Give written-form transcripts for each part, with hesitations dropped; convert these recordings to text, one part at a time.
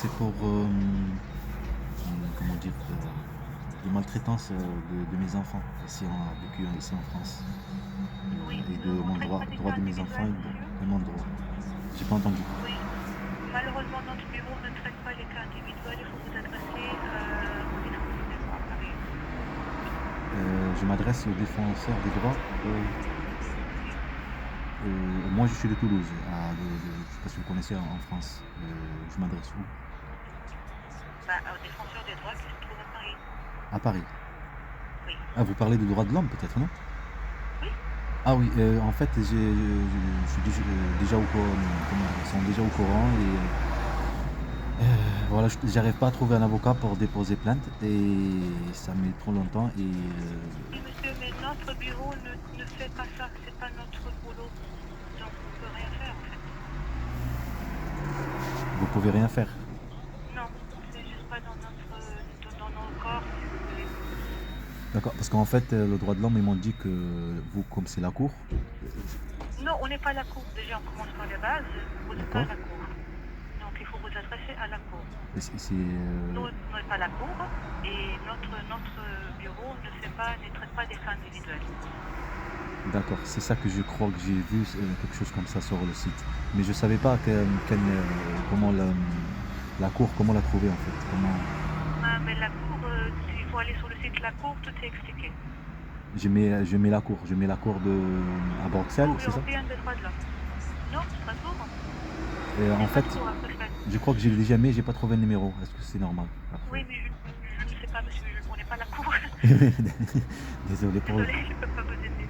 c'est pour, comment dire, de maltraitance de mes enfants ici en France. Oui, Et nous, de on ne mon traite pas des droit cas de mes enfants individuels, monsieur. et mon droit. J'ai pas entendu. Oui, malheureusement, notre bureau ne traite pas les cas individuels. Il faut vous adresser au défenseur des droits à Paris. Je m'adresse au défenseur des droits. Oui. Moi, je suis de Toulouse, je sais pas si vous connaissez en France. Je m'adresse où? Bah, au défenseur des droits qui se trouve à Paris. À Paris. Oui. Ah, vous parlez de droits de l'homme peut-être, non? Oui. Ah oui, en fait, je suis déjà au courant, ils sont déjà au courant voilà, j'arrive pas à trouver un avocat pour déposer plainte et ça met trop longtemps Oui, monsieur, mais notre bureau ne fait pas ça. C'est pas notre boulot. Donc, on peut rien faire, en fait. vous pouvez rien faire. Non, c'est juste pas dans nos corps, si vous voulez. D'accord, parce qu'en fait, le droit de l'homme, ils m'ont dit que vous, comme c'est la cour, Non, on n'est pas à la cour. Déjà, on commence par les bases. Vous n'êtes pas à d'accord? la cour. Donc, il faut vous adresser à la cour. Et Nous, on n'est pas à la cour et notre bureau ne traite pas des cas individuels. d'accord, c'est ça que je crois que j'ai vu, quelque chose comme ça sur le site. Mais je savais pas comment la cour, comment la trouver en fait. Ah, mais la cour, il faut aller sur le site La Cour, tout est expliqué. Je mets la cour à Bruxelles, Cour c'est ça? européenne des droits de l'homme. Non, Strasbourg. Et C'est en fait, Strasbourg, à Bruxelles. je crois que j'ai déjà mis, j'ai pas trouvé le numéro. Est-ce que c'est normal après? Oui, mais je ne sais pas, monsieur, on n'est pas à la cour. Désolé pour le. Désolée, je ne peux pas vous aider.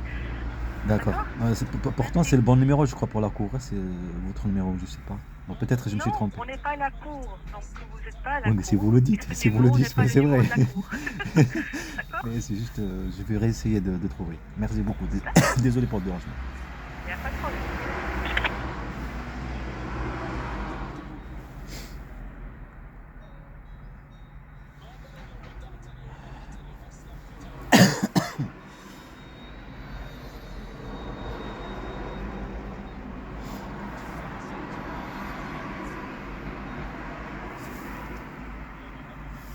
D'accord. D'accord? Pourtant, c'est Merci. le bon numéro, je crois, pour la cour, hein. C'est votre numéro, je sais pas. Bon, peut-être je me suis Non, trompé. on n'est pas à la cour. Donc, vous n'êtes pas à la Oui, mais si vous cour le et dites, ce si vous le numéro n'est dites, pas le c'est numéro vrai. de la cour. D'accord? Mais c'est juste, je vais réessayer de trouver. Merci beaucoup. D'accord. Désolé pour le dérangement. Il n'y a pas de problème.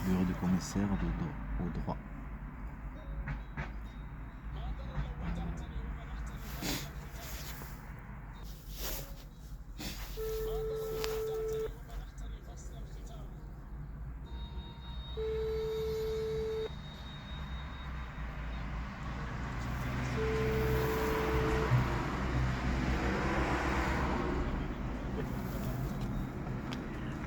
Bureau de commissaire au droit.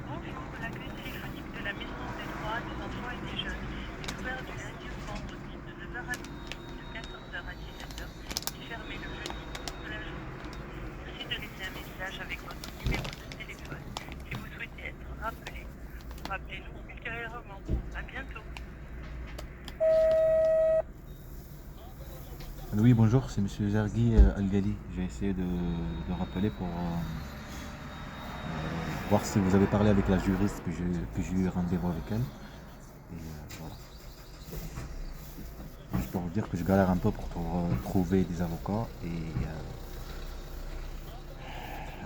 Bonjour, l'accueil téléphonique de la Maison des droits des enfants et des jeunes est ouvert du lundi au vendredi de 9 heures à midi et de 14 heures à 17 heures et fermé le jeudi toute la journée. Merci de laisser un message avec votre numéro de téléphone si vous souhaitez être rappelé ou rappelez-nous ultérieurement. À bientôt. Oui, bonjour, c'est Monsieur Zergui Algali. J'ai essayé de rappeler pour voir si vous avez parlé avec la juriste que j'ai eu rendez-vous avec elle. Et voilà. Juste pour vous dire que je galère un peu pour trouver des avocats.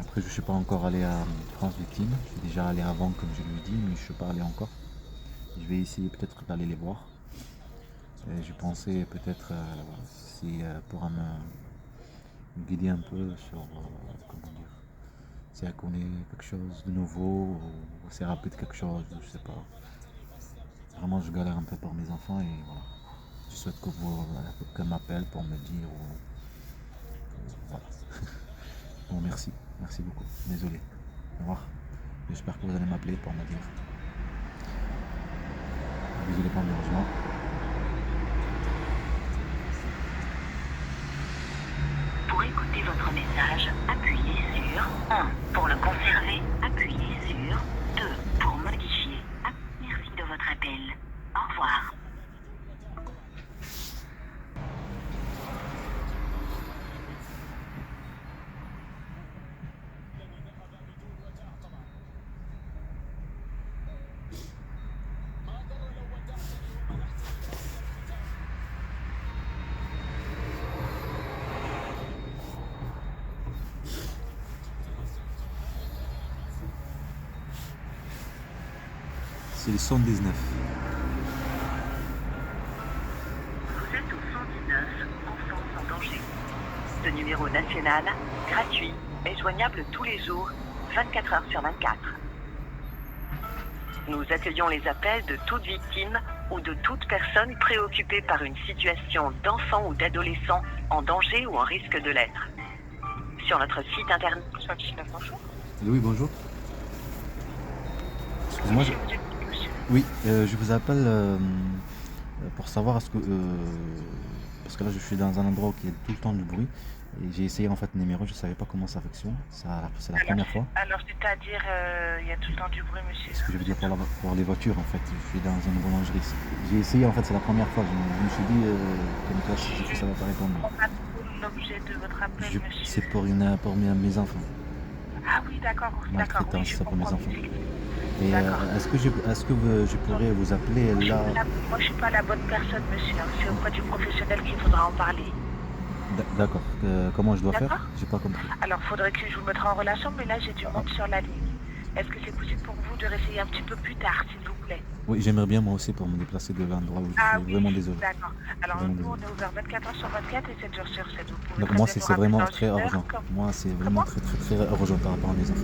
Après, je ne suis pas encore allé à France Victime. Je suis déjà allé avant, comme je lui ai dit, mais je ne suis pas allé encore. Je vais essayer peut-être d'aller les voir. Et je pensais peut-être si pourra me guider un peu sur comment dire, si elle connaît quelque chose de nouveau ou si elle rapide quelque chose, je sais pas. Vraiment, je galère un peu pour mes enfants et voilà. Je souhaite que vous qu'elle m'appelle pour me dire voilà. Bon, merci, merci beaucoup. Désolé. Au revoir. J'espère que vous allez m'appeler pour me dire. Désolé pour le dérangement. Pour écouter votre message, appuyez sur 1. Pour le conserver, appuyez sur 2. Pour modifier, merci de votre appel. Au revoir. C'est le 119. Vous êtes au 119, enfants en danger. Ce numéro national, gratuit, est joignable tous les jours, 24 heures sur 24. Nous accueillons les appels de toute victime ou de toute personne préoccupée par une situation d'enfant ou d'adolescent en danger ou en risque de l'être. Sur notre site internet... Bonjour. Oui, bonjour. Excusez-moi, oui, je vous appelle pour savoir parce que là je suis dans un endroit où il y a tout le temps du bruit et j'ai essayé en fait le numéro, je savais pas comment ça fonctionne, c'est la première fois. Alors, c'est-à-dire, il y a tout le temps du bruit, monsieur. Ce que je veux dire pour les voitures en fait, je suis dans une boulangerie. J'ai essayé en fait, c'est la première fois, je me suis dit comme toi, je sais que ça va pas répondre. L'objet de votre appel, monsieur. C'est pour mes enfants. Ah oui, d'accord, d'accord. Oui, Maltraitance, je ça pour mes comprends. enfants. Et D'accord. est-ce que je pourrais vous appeler là? Moi, je suis pas la bonne personne, monsieur. C'est auprès du professionnel qu'il faudra en parler. D'accord. Comment je dois faire? D'accord. J'ai pas compris. Alors, faudrait que je vous mette en relation, mais là, j'ai du monde sur la ligne. Est-ce que c'est possible pour vous de réessayer un petit peu plus tard, s'il vous plaît? Oui, j'aimerais bien moi aussi pour me déplacer de l'endroit où je suis vraiment désolé. D'accord. Alors, Vraiment nous, désolé. on est ouvert 24 heures sur 24 et 7 jours sur 7. Vous pouvez Donc très moi bien c'est nous c'est rappeler vraiment dans très une heure, urgent. comme- Moi c'est vraiment Comment très urgent par rapport à mes enfants.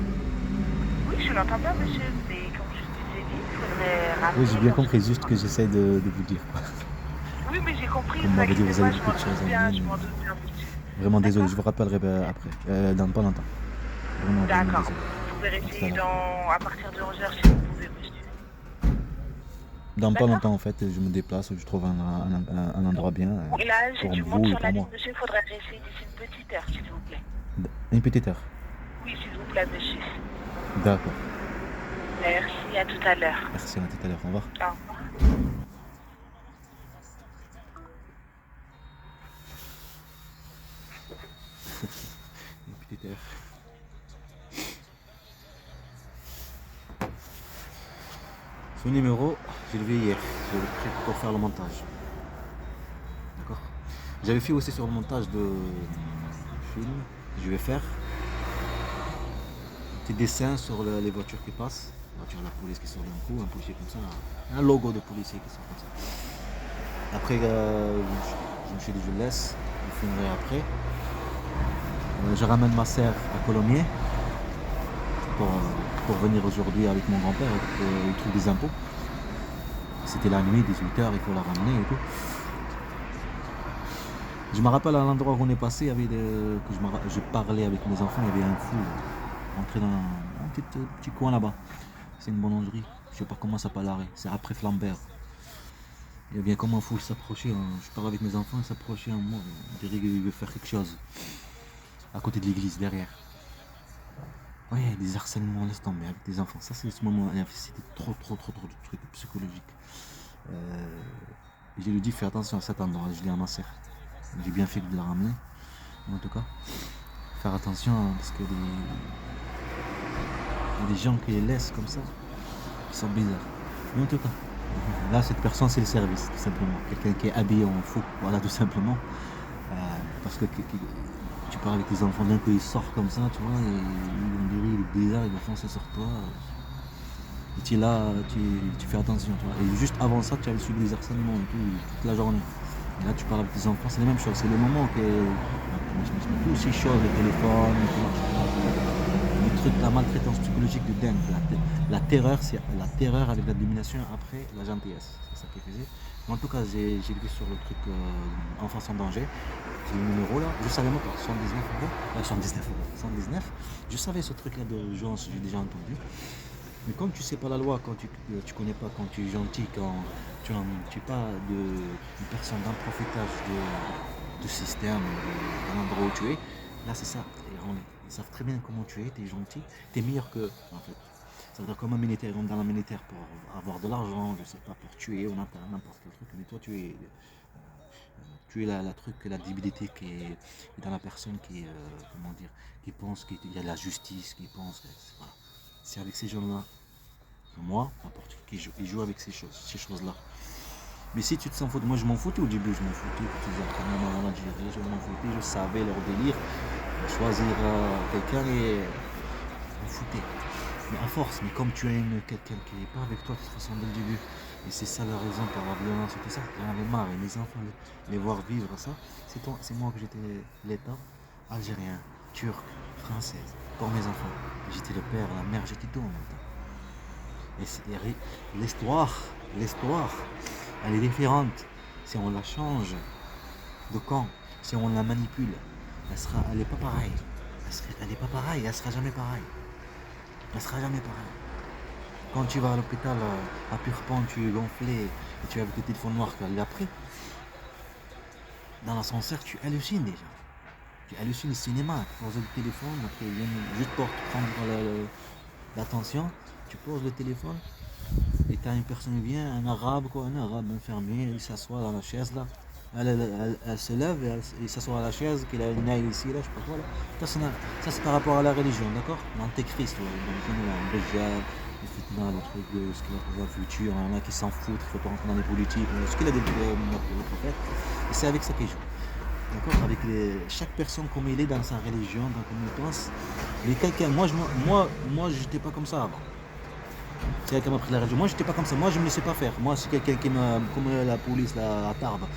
Oui, je l'entends bien, monsieur, mais comme je vous ai dit, il faudrait rappeler... Oui, j'ai bien dans compris, une juste heure. que j'essaie de vous dire. Oui, mais j'ai compris, Comme vous m'avez dit, inquiétez vous avez pas, je beaucoup m'en de choses doute en bien, ligne. je m'en doute bien, monsieur. Vraiment désolé, D'accord. je vous rappellerai après, dans pas longtemps. Vraiment D'accord. désolé. Vous pouvez À tout à réessayer l'heure. à partir de 11 heures si vous pouvez, monsieur. Dans pas D'accord. longtemps en fait, je me déplace, je trouve un endroit bien Oui, là, j'ai pour du monde vous et sur pour la ligne, moi. monsieur. Il faudrait réessayer d'ici une petite heure, s'il vous plaît. Une petite heure. Oui, s'il vous plaît, monsieur. D'accord. Merci, à tout à l'heure. Merci, à tout à l'heure. Au revoir. Au revoir. Une petite heure. Ce numéro, j'ai levé hier. Je l'ai pris pour faire le montage. D'accord. J'avais fait aussi sur le montage de film que je vais faire. Des dessins sur les voitures qui passent. La voiture de la police qui sort d'un coup, un policier comme ça. Un logo de policier qui sort comme ça. Après, je me suis dit, je le laisse. Je filmerai après. Je ramène ma sœur à Colomiers pour venir aujourd'hui avec mon grand-père il trouve des impôts. C'était la nuit, 18h, il faut la ramener et tout. Je me rappelle à l'endroit où on est passé, je parlais avec mes enfants, il y avait un fou entré dans un petit coin là-bas. C'est une boulangerie, je sais pas comment ça s'appelle l'arrêt, c'est après Flambert. Il y avait comme un fou, il s'approchait, je parlais avec mes enfants, il s'approchait à moi, on dirait qu'il veut faire quelque chose. À côté de l'église, derrière. Ouais, il y a des harcèlements, laisse tomber avec des enfants. Ça, c'est ce moment, c'était trop de trucs psychologiques. Je lui ai dit, fais attention à cet endroit, je l'ai à ma sœur. J'ai bien fait de la ramener, en tout cas. Faire attention, parce que il y a des gens qui les laissent comme ça, qui sont bizarres. Mais en tout cas, là, cette personne, c'est le service, tout simplement. Quelqu'un qui est habillé en fou, voilà, tout simplement. Parce que tu parles avec tes enfants, d'un coup ils sortent comme ça, tu vois, et on dirait il est bizarre, il va foncer sur toi. Et tu es là, tu fais attention, tu vois. Et juste avant ça, tu avais subi des harcèlements et tout, toute la journée. Et là, tu parles avec tes enfants, c'est la même chose. C'est le moment que tout ces choses, le téléphone, le truc, la maltraitance psychologique de dingue. La terreur, c'est la terreur avec la domination après la gentillesse. C'est ça qu'il faisait. Mais en tout cas, j'ai vu sur le truc Enfance en danger. J'ai le numéro là, je savais même pas, 119 €. Je savais ce truc là d'urgence, j'ai déjà entendu. Mais quand tu sais pas la loi, quand tu connais pas, quand tu es gentil, quand tu es pas une personne d'un profitage de système, d'un endroit où tu es, là c'est ça. Ils savent très bien comment tu es, tu es gentil, tu es meilleur qu'eux en fait. Ça veut dire comme un militaire, ils rentrent dans la militaire pour avoir de l'argent, je sais pas, pour tuer ou n'importe quel truc, mais toi tu es la truc, la divinité qui est dans la personne qui est, comment dire, qui pense qu'il y a la justice, qui pense, voilà. C'est avec ces gens-là, moi, n'importe qui joue avec ces choses-là. Mais si tu te sens foutu, moi je m'en foutais au début, je m'en foutais, petits entraînements en Algérie, je m'en foutais, je savais leur délire, choisir quelqu'un et m'en foutais. Mais à force, mais comme tu as quelqu'un qui n'est pas avec toi, de toute façon, dès le début, et c'est ça la raison pour la violence et tout ça, j'en avais marre, et mes enfants, les voir vivre ça, c'est moi que j'étais l'État, algérien, turc, française, pour mes enfants. J'étais le père, la mère, j'étais tout en même temps. L'histoire, elle est différente. Si on la change de camp, si on la manipule, elle est pas pareille. Elle est pas pareille, elle sera jamais pareille. Elle sera jamais pareille. Quand tu vas à l'hôpital à Purpan, tu es gonflé, et tu es avec le téléphone noir qu'elle a pris, dans l'ascenseur, tu hallucines déjà. Tu hallucines le cinéma, tu poses le téléphone, après ils viennent juste pour te prendre l'attention, tu poses le téléphone, et t'as une personne qui vient, un arabe, infirmier, il s'assoit dans la chaise là. Elle se lève et il s'assoit à la chaise, qu'il a une aile ici, là, je sais pas quoi. Là. Ça, c'est par rapport à la religion, d'accord? L'antéchrist, le djihad, le fitna, le truc de ce qu'il va faire le futur, il y en a qui s'en foutent, il faut pas rentrer dans les politiques, ce qu'il a dit le prophète. Et c'est avec ça qu'il joue. D'accord? Avec chaque personne comme il est dans sa religion, dans comme il pense. Mais quelqu'un, moi, j'étais pas comme ça avant. C'est quelqu'un m'a pris la religion. Moi, j'étais pas comme ça. Moi, je me laissais pas faire. Moi, c'est quelqu'un qui m'a, comme la police là, à Tarbes.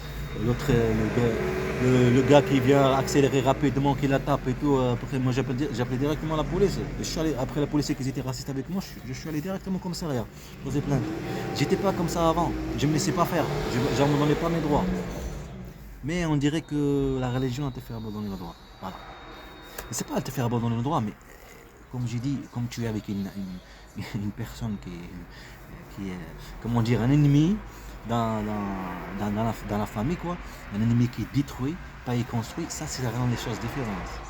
L'autre, le gars qui vient accélérer rapidement, qui la tape et tout. Après, moi, j'appelais directement la police. Je suis allé, après la police qui étaient racistes avec moi, je suis allé directement au commissariat. Poser plainte. J'étais pas comme ça avant. Je me laissais pas faire. Je ne me donnais pas mes droits. Mais on dirait que la religion, elle te fait abandonner le droit. Voilà. Et c'est pas elle te fait abandonner le droit, mais comme j'ai dit, comme tu es avec une personne qui est, comment dire, un ennemi dans la famille, quoi, un ennemi qui détruit, pas y construit, ça c'est vraiment des choses différentes.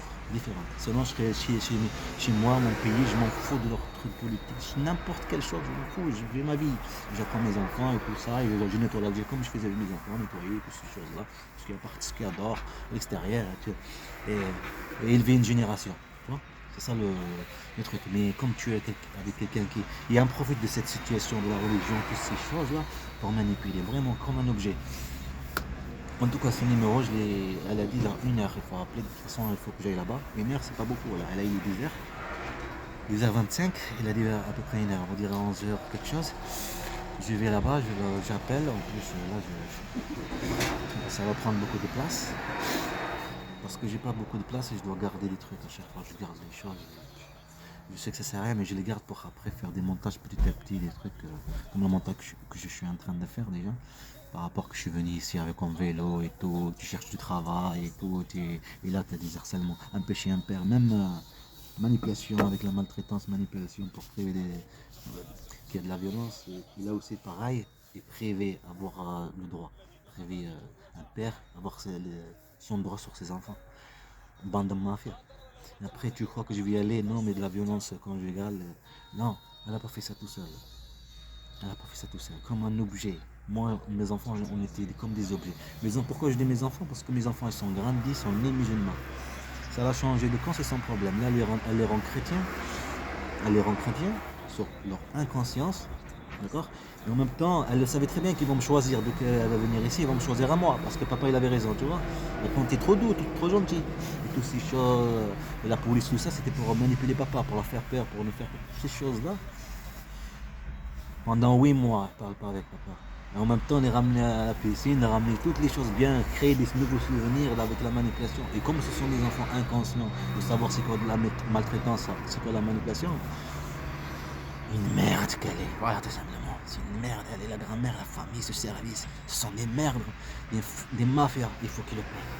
Sinon, je serais chez moi, mon pays, je m'en fous de leur truc politique, n'importe quelle chose, je m'en fous, je vis ma vie. J'apprends mes enfants et tout ça, et je nettoie l'Algérie comme je faisais avec mes enfants, nettoyer, toutes ces choses-là, ce qu'il y a dehors, à l'extérieur, et élever une génération. Tu vois. C'est ça le truc. Mais comme tu es avec quelqu'un qui en profite de cette situation, de la religion, toutes ces choses-là, pour manipuler, vraiment comme un objet. En tout cas, son numéro, elle a dit dans 1 heure, il faut rappeler, de toute façon, il faut que j'aille là-bas. 1 heure, c'est pas beaucoup, là. Elle a eu 10h25, elle a dit à peu près 1 heure, on va dire à 11h quelque chose. Je vais là-bas, j'appelle, en plus, là, ça va prendre beaucoup de place. Parce que j'ai pas beaucoup de place et je dois garder des trucs à chaque fois, je garde les choses. Je sais que ça sert à rien, mais je les garde pour après faire des montages petit à petit, des trucs comme le montage que je suis en train de faire déjà. Par rapport que je suis venu ici avec un vélo et tout, tu cherches du travail et tout, et là tu as des harcèlements, un péché impair, même manipulation avec la maltraitance, manipulation pour priver qu'il y a de la violence. Et là aussi pareil, et priver, avoir le droit, priver un père, avoir son droit sur ses enfants. Bande de mafia. Et après tu crois que je vais y aller, non mais de la violence conjugale, non, elle n'a pas fait ça tout seul. Elle n'a pas fait ça tout seul, comme un objet. Moi, mes enfants, on était comme des objets. Pourquoi je dis mes enfants? Parce que mes enfants, ils sont grandis, ils sont nés musulmans. Ça va changer de camp, c'est sans problème. Là, elle les rend chrétiens. Elle les rend chrétiens sur leur inconscience. D'accord? Et en même temps, elle le savait très bien qu'ils vont me choisir. Dès qu'elle va venir ici, ils vont me choisir à moi. Parce que papa, il avait raison, tu vois. Et quand t'es trop doux, t'es trop gentil. Et toutes ces choses, la police, tout ça, c'était pour manipuler papa, pour leur faire peur, pour nous faire ces choses-là. Pendant 8 mois, je parle pas avec papa. Et en même temps, on est ramené à la piscine, on a ramené toutes les choses bien, créer des nouveaux souvenirs avec la manipulation. Et comme ce sont des enfants inconscients, de savoir c'est quoi de la maltraitance, c'est quoi la manipulation, une merde qu'elle est. Voilà, tout simplement. C'est une merde, elle est la grand-mère, la famille, ce service. Ce sont des merdes, des mafias, il faut qu'ils le payent.